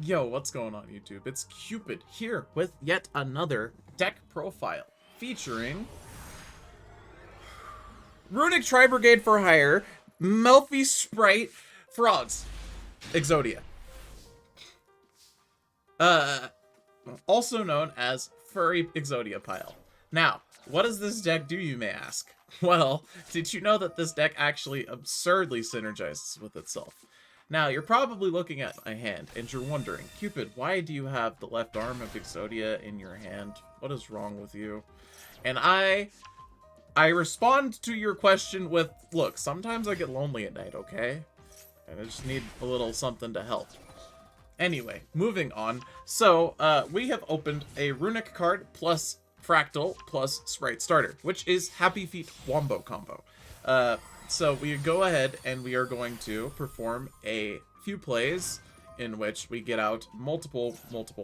Yo, what's going on YouTube? It's Cupid here with yet another deck profile featuring Runick Tri-Brigade for hire, Melffy Spright, Frogs, Exodia. Also known as Furry Exodia pile. Now, what does this deck do, you may ask? Well, did you know that this deck actually absurdly synergizes with itself? Now, you're probably looking at my hand, and you're wondering, Cupid, why do you have the left arm of Exodia in your hand? What is wrong with you? And I respond to your question with, look, sometimes I get lonely at night, okay? And I just need a little something to help. Anyway, moving on. So, we have opened a Runick card plus Fractal plus Spright starter, which is Happy Feet Wombo combo. So we go ahead and we are going to perform a few plays in which we get out multiple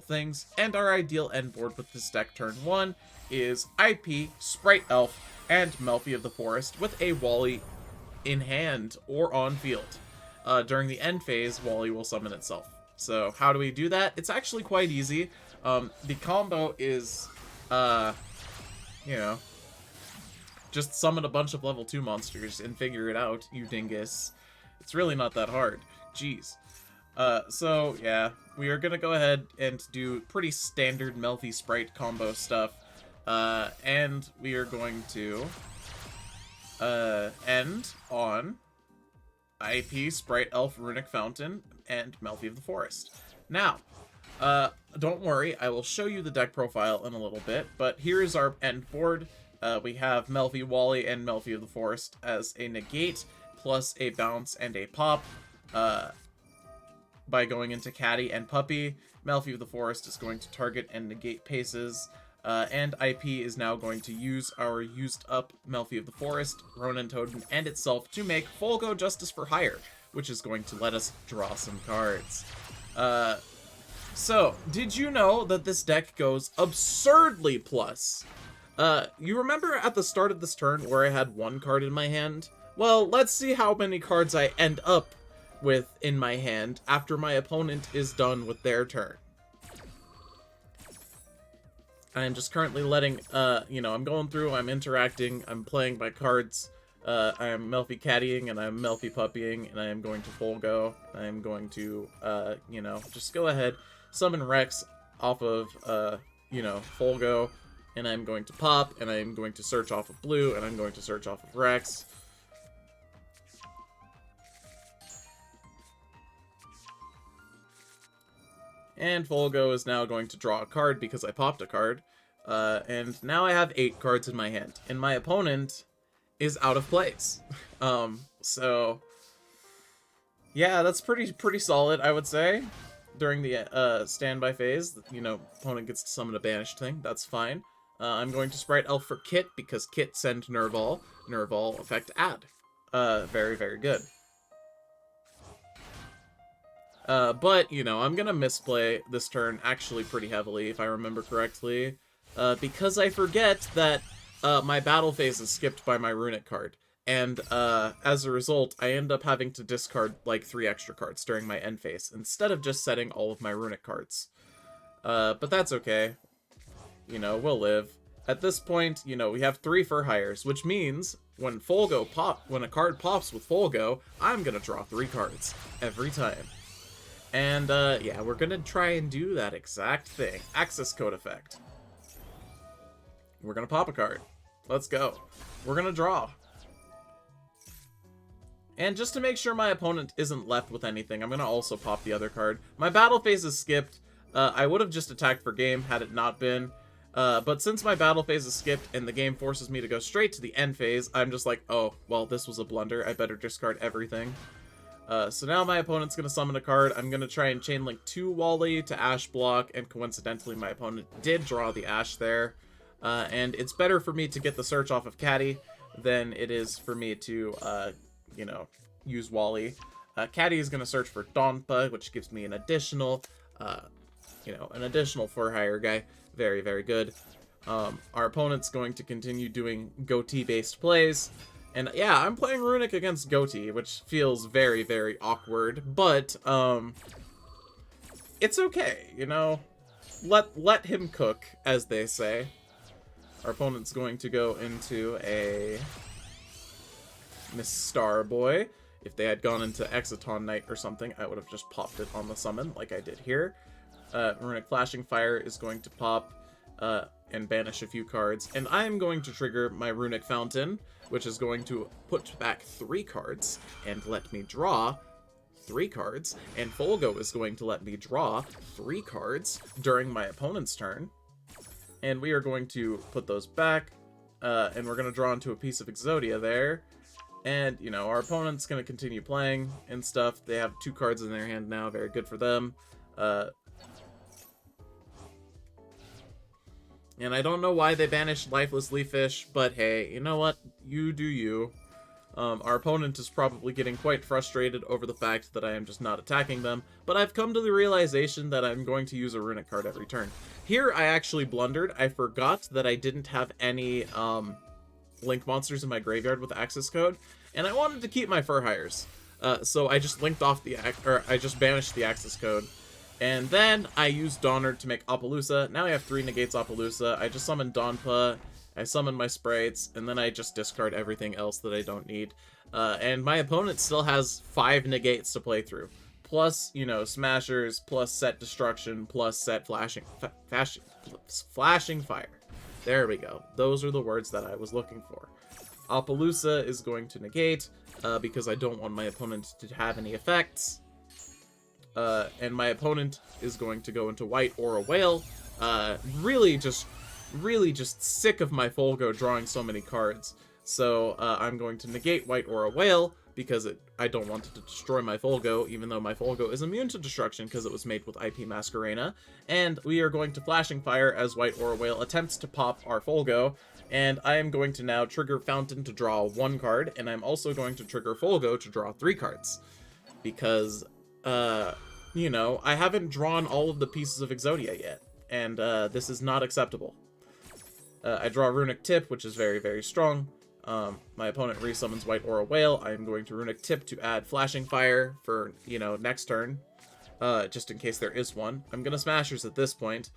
things, and our ideal end board with this deck turn 1 is IP, Spright Elf, and Melffy of the Forest with a Wally in hand or on field. During the end phase, Wally will summon itself. So how do we do that? It's actually quite easy. The combo is, you know, just summon a bunch of level 2 monsters and figure it out, you dingus. It's really not that hard. Jeez. So, yeah, we are gonna go ahead and do pretty standard Melffy Spright combo stuff. And we are going to end on IP, Spright Elf, Runick Fountain, and Melffy of the Forest. Now, don't worry, I will show you the deck profile in a little bit, but here is our end board. We have Melffy, Wally, and Melffy of the Forest as a negate, plus a bounce and a pop. By going into Caddy and Puppy, Melffy of the Forest is going to target and negate paces, and IP is now going to use our used up Melffy of the Forest, Ronin Totem, and itself to make Folgo Justice for Hire, which is going to let us draw some cards. So, did you know that this deck goes absurdly plus? You remember at the start of this turn where I had 1 card in my hand? Well, let's see how many cards I end up with in my hand after my opponent is done with their turn. I am just currently letting, I'm going through, I'm interacting, I'm playing my cards. I am Melffy Caddying, and I'm Melffy Puppying, and I am going to Folgo. I am going to, just go ahead, summon Rex off of, Folgo, and I'm going to pop, and I'm going to search off of blue, and I'm going to search off of Rex. And Folgo is now going to draw a card because I popped a card. And now I have 8 cards in my hand, and my opponent is out of place. So yeah, that's pretty solid, I would say. During the standby phase, opponent gets to summon a banished thing. That's fine. I'm going to Spright Elf for Kit because Kit send Nerval. Nerval effect add. Very, very good. But, I'm gonna misplay this turn actually pretty heavily, if I remember correctly, because I forget that my battle phase is skipped by my Runick card, and as a result, I end up having to discard like 3 extra cards during my end phase, instead of just setting all of my Runick cards. But that's okay. We'll live. At this point, we have 3 for hires, which means when a card pops with Folgo, I'm gonna draw 3 cards every time. And, yeah, we're gonna try and do that exact thing. Access code effect. We're gonna pop a card. Let's go. We're gonna draw. And just to make sure my opponent isn't left with anything, I'm gonna also pop the other card. My battle phase is skipped. I would have just attacked for game had it not been. But since my battle phase is skipped and the game forces me to go straight to the end phase, I'm just like, oh, well, this was a blunder. I better discard everything. So now my opponent's going to summon a card. I'm going to try and chain link 2 Wally to Ash block, and coincidentally my opponent did draw the Ash there. And it's better for me to get the search off of Caddy than it is for me to, use Wally. Caddy is going to search for Donpa, which gives me an additional, for hire guy. Very, very good. Our opponent's going to continue doing goatee-based plays. And yeah, I'm playing Runick against Goatee, which feels very, very awkward, but it's okay, you know? Let him cook, as they say. Our opponent's going to go into a Miss Starboy. If they had gone into Exoton Knight or something, I would have just popped it on the summon, like I did here. Runick Flashing Fire is going to pop and banish a few cards. And I am going to trigger my Runick Fountain, which is going to put back 3 cards and let me draw 3 cards. And Folgo is going to let me draw 3 cards during my opponent's turn. And we are going to put those back, and we're going to draw into a piece of Exodia there. And, you know, our opponent's going to continue playing and stuff. They have 2 cards in their hand now. Very good for them. And I don't know why they banished Lifeless Leafish, but hey, you know what? You do you. Our opponent is probably getting quite frustrated over the fact that I am just not attacking them, but I've come to the realization that I'm going to use a Runick card every turn. Here, I actually blundered. I forgot that I didn't have any link monsters in my graveyard with access code, and I wanted to keep my Furhyers. So I just linked off I just banished the access code. And then I used Donner to make Apollousa. Now I have 3 negates Apollousa. I just summoned Donpa. I summon my Sprights, and then I just discard everything else that I don't need. And my opponent still has 5 negates to play through. Plus, you know, Smashers, plus set Destruction, plus set Flashing Fire. There we go. Those are the words that I was looking for. Apollousa is going to negate, because I don't want my opponent to have any effects. And my opponent is going to go into White or a Whale. Really just sick of my Folgo drawing so many cards. So I'm going to negate White or a Whale because I don't want it to destroy my Folgo, even though my Folgo is immune to destruction because it was made with IP Masquerena. And we are going to Flashing Fire as White or a Whale attempts to pop our Folgo. And I am going to now trigger Fountain to draw 1 card, and I'm also going to trigger Folgo to draw 3 cards. Because, you know, I haven't drawn all of the pieces of Exodia yet, and this is not acceptable. I draw Runick Tip, which is very, very strong. My opponent resummons White or a Whale. I am going to Runick Tip to add Flashing Fire for, you know, next turn, just in case there is one. I'm going to Smashers at this point.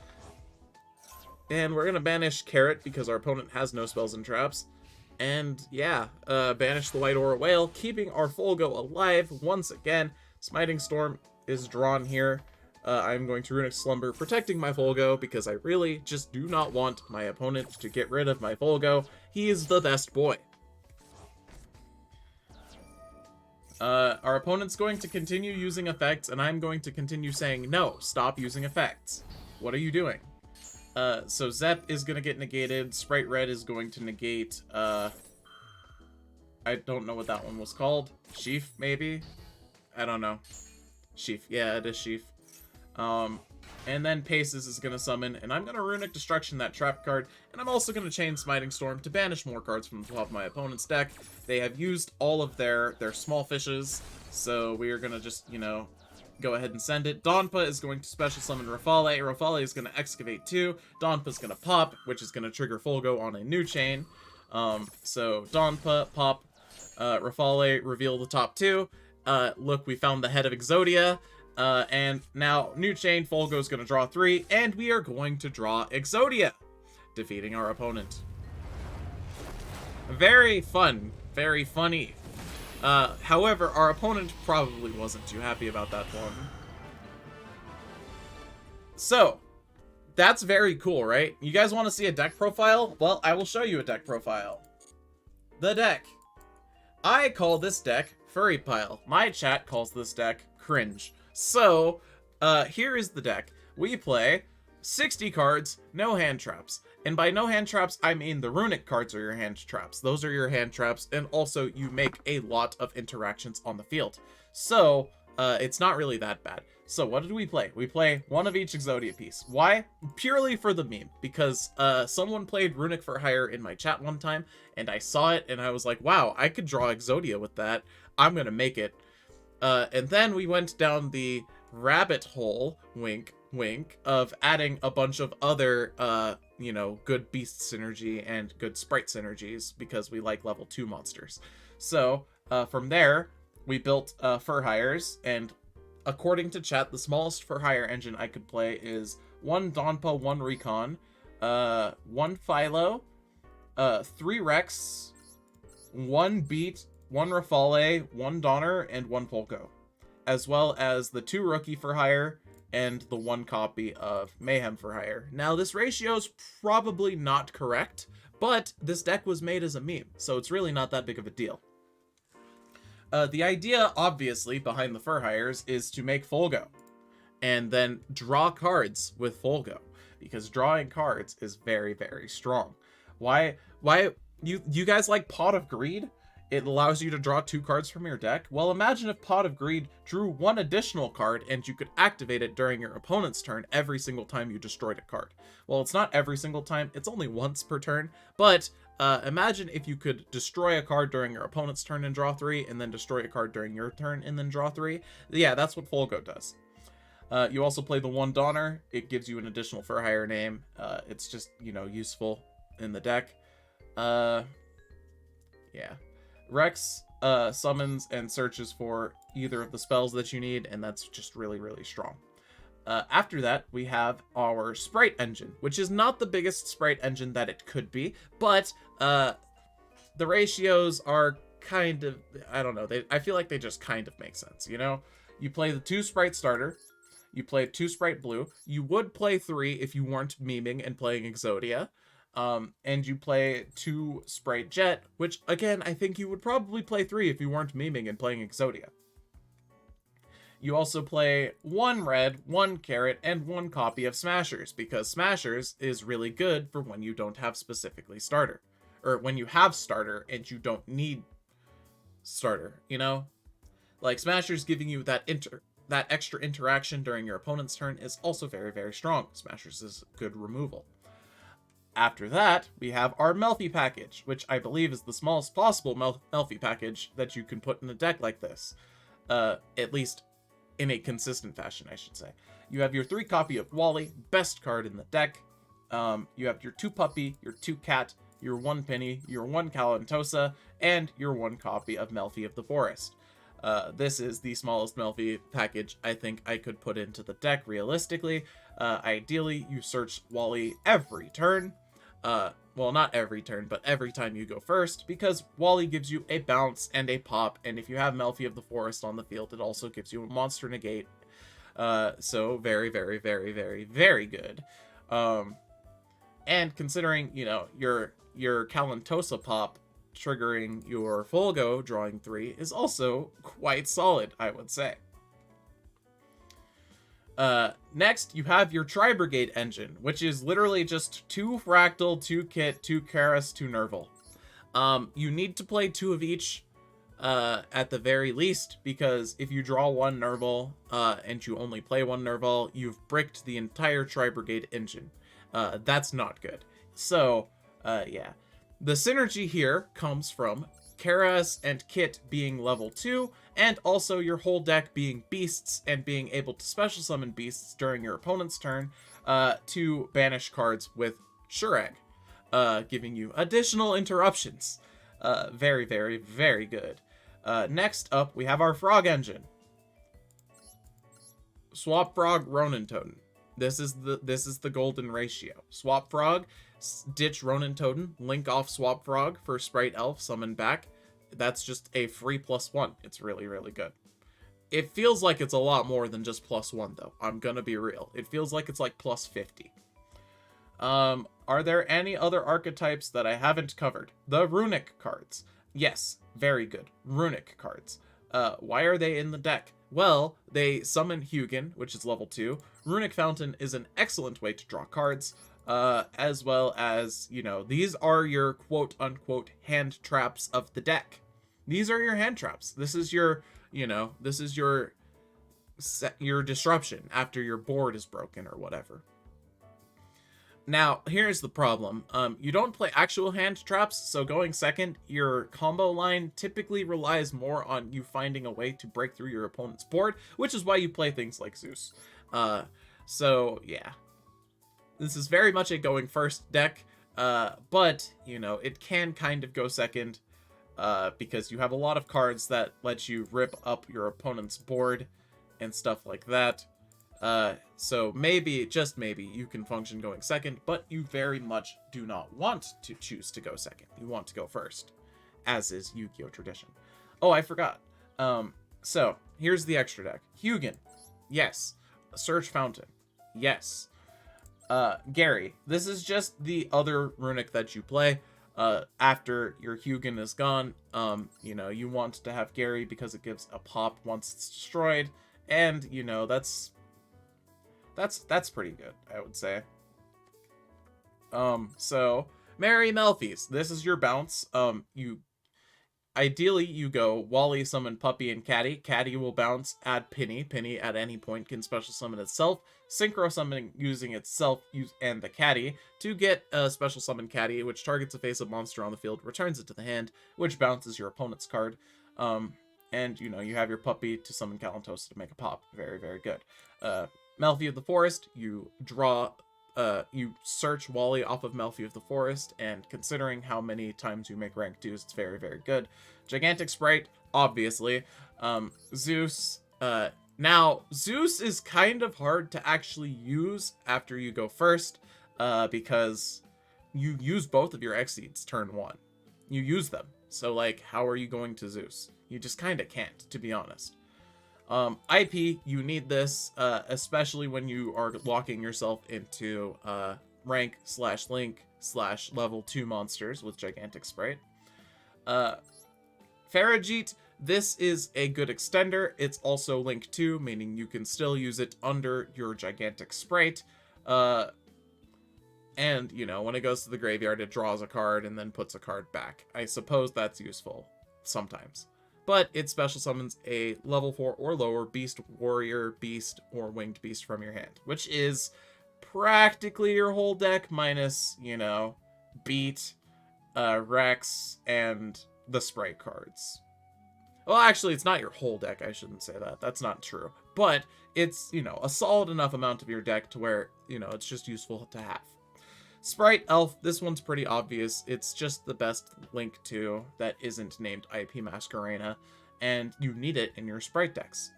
And we're going to banish Carrot because our opponent has no spells and traps. And yeah, banish the White or a Whale, keeping our Folgo alive once again. Smiting Storm is drawn here. I'm going to Runick Slumber, protecting my Folgo because I really just do not want my opponent to get rid of my Folgo. He is the best boy. Our opponent's going to continue using effects, and I'm going to continue saying, no, stop using effects. What are you doing? So Zep is going to get negated. Spright Red is going to negate, I don't know what that one was called. Sheaf, maybe? I don't know. Sheaf. Yeah, it is Sheaf. And then Paces is going to summon, and I'm going to Runick Destruction that trap card, and I'm also going to chain Smiting Storm to banish more cards from the top of my opponent's deck. They have used all of their small fishes, so we are going to just, you know, go ahead and send it. Donpa is going to special summon Rafale. Rafale is going to excavate too. Donpa's going to pop, which is going to trigger Folgo on a new chain. So Donpa, pop, Rafale, reveal the top 2. Look, we found the head of Exodia. And now, new chain, Folgo's gonna draw 3, and we are going to draw Exodia, defeating our opponent. Very fun, very funny. However, our opponent probably wasn't too happy about that one. So, that's very cool, right? You guys want to see a deck profile? Well, I will show you a deck profile. The deck. I call this deck Furry Pile. My chat calls this deck Cringe. So, here is the deck. We play 60 cards, no hand traps. And by no hand traps, I mean the Runick cards are your hand traps. Those are your hand traps, and also you make a lot of interactions on the field. So, it's not really that bad. So, what did we play? We play one of each Exodia piece. Why? Purely for the meme. Because, someone played Runick for Hire in my chat one time, and I saw it, and I was like, wow, I could draw Exodia with that. I'm gonna make it. And then we went down the rabbit hole, wink, wink, of adding a bunch of other, you know, good beast synergy and good sprite synergies because we like level 2 monsters. So, from there, we built Fur Hires, and according to chat, the smallest for hire engine I could play is 1 Donpa, 1 Recon, 1 Philo, 3 Rex, 1 Beat, 1 Rafale, 1 Donner, and 1 Polko, as well as the 2 Rookie for hire and the 1 copy of Mayhem for hire. Now, this ratio is probably not correct, but this deck was made as a meme, so it's really not that big of a deal. The idea, obviously, behind the for hires is to make Folgo, and then draw cards with Folgo, because drawing cards is very, very strong. Why you guys like Pot of Greed? It allows you to draw 2 cards from your deck. Well, imagine if Pot of Greed drew 1 additional card and you could activate it during your opponent's turn every single time you destroyed a card. Well, it's not every single time, it's only once per turn, but imagine if you could destroy a card during your opponent's turn and draw 3, and then destroy a card during your turn and then draw 3. Yeah, that's what Folgo does. You also play the 1 Donner. It gives you an additional for hire name. It's just, useful in the deck. Yeah. Rex summons and searches for either of the spells that you need, and that's just really, really strong. After that, we have our Spright engine, which is not the biggest Spright engine that it could be, but the ratios are kind of, I don't know, I feel like they just kind of make sense, You play the 2 Spright starter, you play 2 Spright blue, you would play 3 if you weren't memeing and playing Exodia, and you play 2 Spright jet, which, again, I think you would probably play 3 if you weren't memeing and playing Exodia. You also play 1 red, 1 carrot, and 1 copy of Smashers, because Smashers is really good for when you don't have specifically starter. Or when you have starter and you don't need starter, Like, Smashers giving you that extra interaction during your opponent's turn is also very, very strong. Smashers is good removal. After that, we have our Melffy package, which I believe is the smallest possible Melffy package that you can put in a deck like this. At least in a consistent fashion, I should say. You have your 3 copy of Wally, best card in the deck. You have your 2 Puppy, your 2 Cat, your 1 Penny, your 1 Calantosa, and your 1 copy of Melffy of the Forest. This is the smallest Melffy package I think I could put into the deck realistically. Ideally, you search Wally every turn. Well, not every turn, but every time you go first, because Wally gives you a bounce and a pop, and if you have Melffy of the Forest on the field, it also gives you a monster negate. So very, very, very, very, very good. And considering, your Calantosa pop triggering your Folgo drawing 3 is also quite solid, I would say. Next, you have your Tri-Brigade engine, which is literally just 2 Fractal, 2 Kit, 2 Karas, 2 Nerval. You need to play 2 of each, at the very least, because if you draw 1 Nerval, and you only play 1 Nerval, you've bricked the entire Tri-Brigade engine. That's not good. So, yeah. The synergy here comes from Karas and Kit being level 2, and also your whole deck being beasts and being able to special summon beasts during your opponent's turn to banish cards with Shurag, giving you additional interruptions. Very, very, very good. Next up, we have our Frog engine. Swap Frog, Ronin Totem. This is the golden ratio. Swap Frog, ditch Ronin Totem, link off Swap Frog for Spright Elf, summon back. That's just a free +1. It's really, really good. It feels like it's a lot more than just +1, though. I'm gonna be real. It feels like it's like +50. Are there any other archetypes that I haven't covered? The Runick cards. Yes, very good. Runick cards. Why are they in the deck? Well, they summon Hugin, which is level 2. Runick Fountain is an excellent way to draw cards. As well as, these are your quote-unquote hand traps of the deck. These are your hand traps. This is your, this is your disruption after your board is broken or whatever. Now, here's the problem. You don't play actual hand traps, so going second, your combo line typically relies more on you finding a way to break through your opponent's board, which is why you play things like Zeus. So, yeah. This is very much a going first deck, but, it can kind of go second, because you have a lot of cards that let you rip up your opponent's board, and stuff like that. So maybe, just maybe, you can function going second, but you very much do not want to choose to go second. You want to go first, as is Yu-Gi-Oh! Tradition. Oh, I forgot. So, here's the extra deck. Hugin. Yes. Search Fountain. Yes. Gary. This is just the other Runick that you play. After your Hugin is gone, you know, you want to have Gary because it gives a pop once it's destroyed. And, you know, that's pretty good, I would say. So, Merry Melffys. This is your bounce. Ideally, you go Wally, summon Puppy, and Caddy. Caddy will bounce, add Penny. Penny at any point can special summon itself. Synchro summoning using itself and the Caddy to get a special summon Caddy, which targets a face-up monster on the field, returns it to the hand, which bounces your opponent's card. And, you know, you have your Puppy to summon Kalantosa to make a pop. Very, very good. Melffy of the Forest, you draw... you search Wally off of Melffy of the Forest, and considering how many times you make rank 2s, it's very, very good. Gigantic Spright, obviously. Zeus. Now, Zeus is kind of hard to actually use after you go first, because you use both of your Exceeds turn 1. You use them. So, like, how are you going to Zeus? You just kind of can't, to be honest. IP, you need this, especially when you are locking yourself into rank/link/level 2 monsters with Gigantic Spright. Farajit, this is a good extender. It's also link 2, meaning you can still use it under your Gigantic Spright. And, you know, when it goes to the graveyard, it draws a card and then puts a card back. I suppose that's useful sometimes. But it special summons a level 4 or lower beast, warrior, beast, or winged beast from your hand, which is practically your whole deck minus, you know, Beat, Rex, and the Spright cards. Well, actually, it's not your whole deck. I shouldn't say that. That's not true. But it's, you know, a solid enough amount of your deck to where, you know, it's just useful to have. Spright Elf, this one's pretty obvious. It's just the best Link 2 that isn't named IP Masquerena, and you need it in your Spright decks.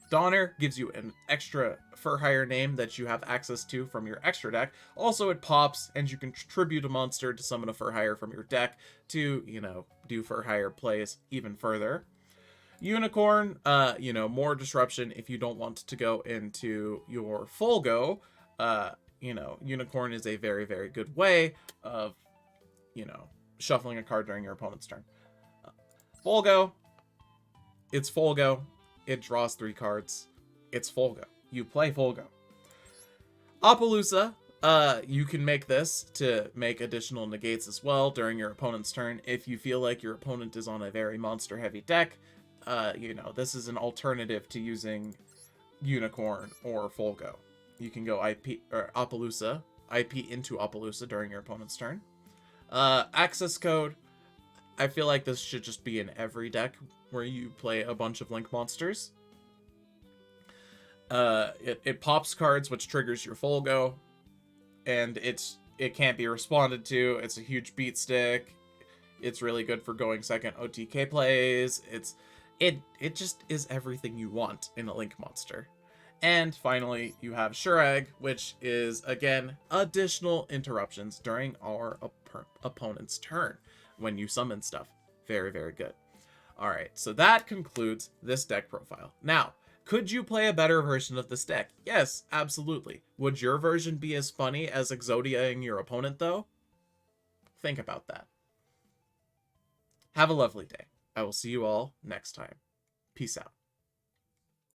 Donner gives you an extra Fur Hire name that you have access to from your extra deck. Also, it pops, and you can tribute a monster to summon a Fur Hire from your deck to, you know, do Fur Hire plays even further. Unicorn, you know, more disruption if you don't want to go into your full go. You know, Unicorn is a very, very good way of, you know, shuffling a card during your opponent's turn. Folgo. It's Folgo. It draws 3 cards. It's Folgo. You play Folgo. Appaloosa. You can make this to make additional negates as well during your opponent's turn. If you feel like your opponent is on a very monster-heavy deck, you know, this is an alternative to using Unicorn or Folgo. You can go IP or Appaloosa, IP into Appaloosa during your opponent's turn. Access code. I feel like this should just be in every deck where you play a bunch of Link monsters. It pops cards, which triggers your Folgo, and it can't be responded to. It's a huge beat stick. It's really good for going second OTK plays. It just is everything you want in a Link monster. And finally, you have Shurag, which is, again, additional interruptions during our opponent's turn when you summon stuff. Very, very good. Alright, so that concludes this deck profile. Now, could you play a better version of this deck? Yes, absolutely. Would your version be as funny as Exodia-ing your opponent, though? Think about that. Have a lovely day. I will see you all next time. Peace out.